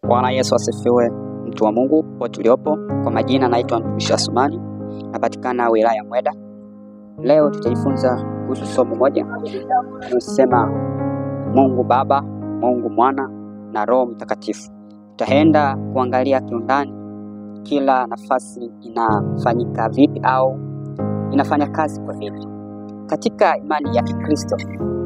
Bwana Yesu asifiwe, mtu wa Mungu pote uliopo. Kwa majina naitwa Mtumishi Asumani, napatikana wilaya ya Mweda. Leo tutajifunza kuhusu somo moja linalosema Mungu Baba, Mungu Mwana na Roho Mtakatifu. Tutaenda kuangalia kiundani kila nafasi inafanyika vipi au inafanya kazi kwa vipi. Katika imani ya Kikristo,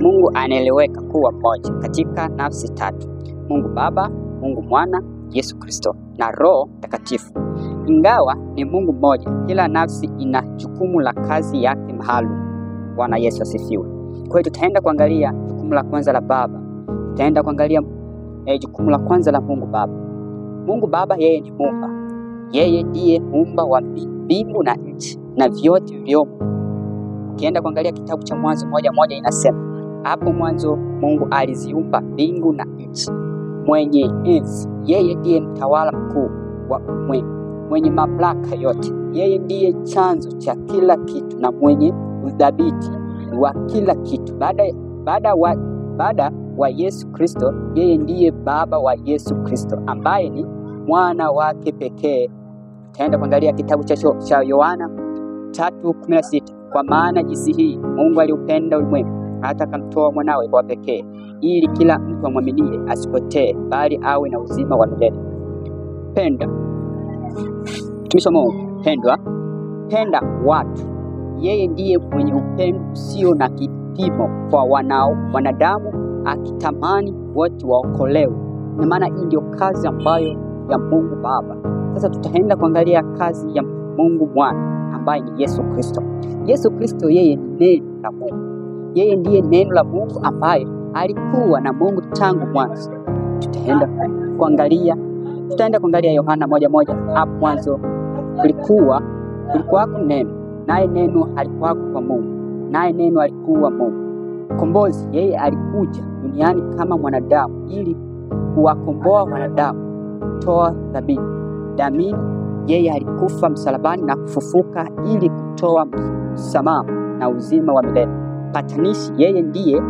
Mungu anaeleweka kuwa mmoja katika nafsi tatu: Mungu Baba, Mungu Mwana, Yesu Kristo na Roho Mtakatifu. Ingawa ni Mungu mmoja, kila nafsi ina jukumu la kazi yake maalum. Bwana Yesu asifiwe. Kwa hiyo tutaenda kuangalia jukumu la kwanza la Baba. Tutaenda kuangalia jukumu la kwanza la Mungu Baba. Mungu Baba yeye ni Muumba. Yeye ndiye Muumba wa mbingu na nchi na vyote vilivyomo. Ukienda kuangalia kitabu cha Mwanzo 1:1 inasema, hapo mwanzo Mungu aliziumba mbingu na nchi. Mwenye enzi, yeye ndiye mtawala mkuu wa ulimwengu, mwenye mamlaka yote. Yeye ndiye chanzo cha kila kitu na mwenye udhabiti wa kila kitu. Baada wa Yesu Kristo, yeye ndiye Baba wa Yesu Kristo ambaye ni mwana wake pekee. Tutaenda kuangalia kitabu cha Yohana 3:16, kwa maana jinsi hii Mungu aliupenda ulimwengu hata akamtoa mwanawe wa pekee, ili kila mtu amwaminie asipotee bali awe na uzima wa milele. Penda. Mtumishi wa Mungu, penda watu. Yeye ndiye mwenye upendo usio na kipimo kwa wanadamu, akitamani wote waokolewe. Na maana hii ndio kazi ambayo ya Mungu Baba. Sasa tutaenda kuangalia kazi ya Mungu Mwana ambaye ni Yesu Kristo. Yesu Kristo yeye ni neno la Mungu. Yeye ndiye neno la Mungu ambaye alikuwa na Mungu tangu mwanzo. Tutaenda kuangalia Yohana 1:1. Hapo mwanzo kulikuwa neno, naye neno alikuwa kwa Mungu, naye neno alikuwa Mungu. Kombozi, yeye alikuja duniani kama mwanadamu ili kuwakomboa wanadamu, kutoa dhambi. Yeye alikufa msalabani na kufufuka ili kutoa msamaha na uzima wa milele. Patanishi, yeye ndiye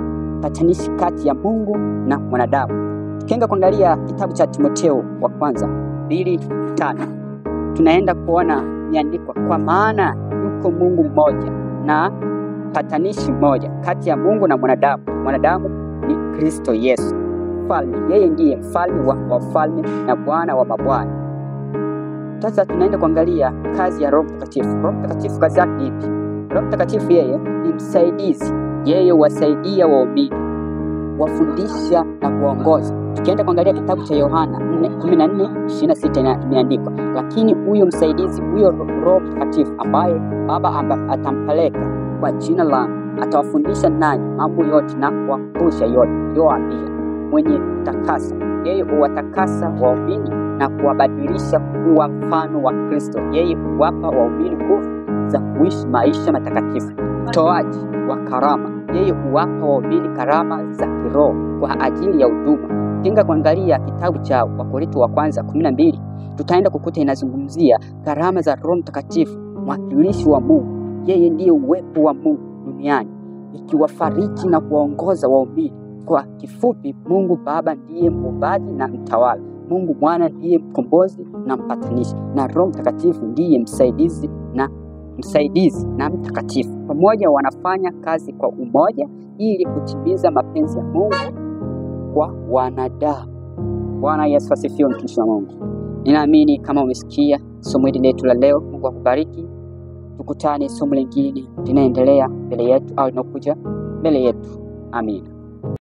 patanishi kati ya Mungu na mwanadamu. Tukienda kuangalia kitabu cha Timotheo wa kwanza 2:5, tunaenda kuona imeandikwa, kwa maana yuko Mungu mmoja na patanishi mmoja kati ya Mungu na mwanadamu. Mwanadamu ni Kristo Yesu mfalme. Yeye ndiye mfalme wa wafalme na Bwana wa mabwana. Sasa tunaenda kuangalia kazi ya Roho Mtakatifu. Roho Mtakatifu kazi yake ipi? Roho Mtakatifu yeye ni msaidizi. Yeye wasaidia waumini, wafundisha na kuongoza. Tukienda kuangalia kitabu cha Yohana 14:26 imeandikwa, lakini huyo msaidizi, huyo Roho Mtakatifu ambaye Baba atampeleka kwa jina langu, atawafundisha nanyi mambo yote na kuwakumbusha yote niliyowaambia. Mwenye kutakasa, yeye huwatakasa waumini na kuwabadilisha kuwa mfano wa Kristo. Yeye huwapa waumini nguvu za kuishi maisha matakatifu. Mtoaji wa karama, yeye huwapa waumini karama za kiroho kwa ajili ya huduma. Tukienda kuangalia kitabu cha Wakorintho wa kwanza 12, tutaenda kukuta inazungumzia karama za Roho Mtakatifu, mwakilishi wa Mungu. Yeye ndiye uwepo wa Mungu duniani, ikiwafariji na kuwaongoza waumini. Kwa kifupi, Mungu Baba ndiye muumbaji na mtawala. Mungu Mwana ndiye mkombozi na mpatanishi, na Roho Mtakatifu ndiye msaidizi na mtakatifu. Pamoja wanafanya kazi kwa umoja ili kutimiza mapenzi ya Mungu kwa wanadamu. Bwana Yesu asifiwe, mtumishi wa Mungu. Ninaamini kama umesikia somo hili letu la leo. Mungu akubariki. Tukutane somo lingine linaendelea mbele yetu au linakuja mbele yetu. Amina.